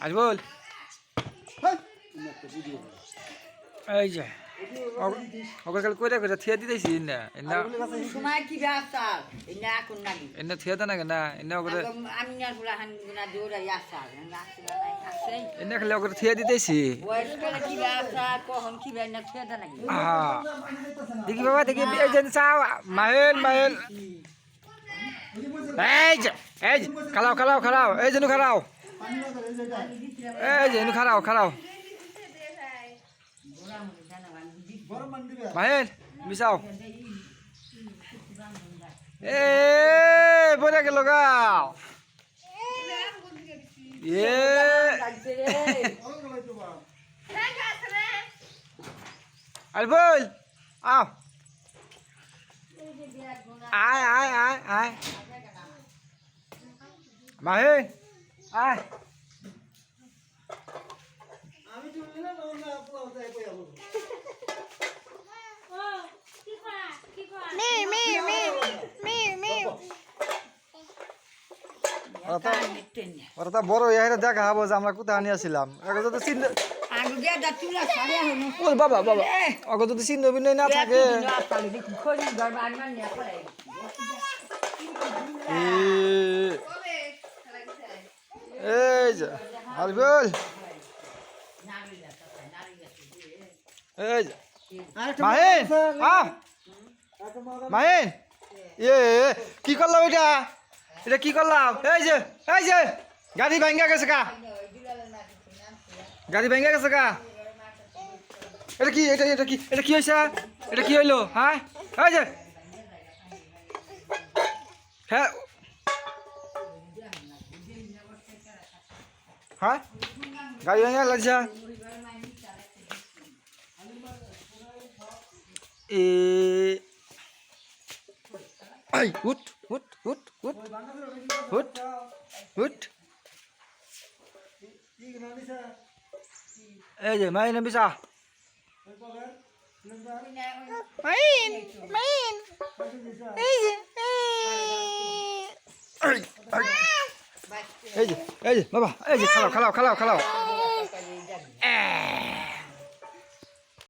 আজ বল এই যে ওকে কাল কইরা কইরা থিয়া দিতেছি না না সময় কি আসার এনা কোন নাকি এনে থিয়া দা না না এনে ওকে আমি না ফুলা হান গুনা দৌড়া আসার নাকি নাই আছে এনে খালি ওকে থিয়া দিতেছি বয়স কালে কি আসার কখন কি না থিয়া দা নাকি হ্যাঁ দেখি বাবা দেখি এই যে চাও মাহেল মাহেল এই যে খালাও খালাও খালাও এই জন্য খালাও এই যে এনু খালাও খালাও মাহেল মিশাও এ বলে গেল গা এ আল বল আও আয় আয় আয় আয় মাহে আয় ওরা বড় ইহারে দেখা হবো যে আমরা কোথায় নিয়েছিলাম বাবা বাবা অগ যদি চিহ্ন বিনয় না থাকে এই যে আলবিল এই যে মাহিন মাহিন এ কি করলাম এটা এটা কি করলাম এই যে গাড়ি ভাঙ্গা গেছে কা গাড়ি ভাঙ্গা গেছে কা এটা কি এটা কি এটা কি হয়েছে এটা কি হইলো হ্যাঁ এই যে হ্যাঁ হ্যাঁ গাড়ি ভাঙ্গা লাগছে এ আই উঠ উঠ উঠ উঠ উঠ উঠ এই যে মাইন বিসা মাইন মাইন এই যে এই যে বাবা এই যে খালাও খালাও খালাও খালাও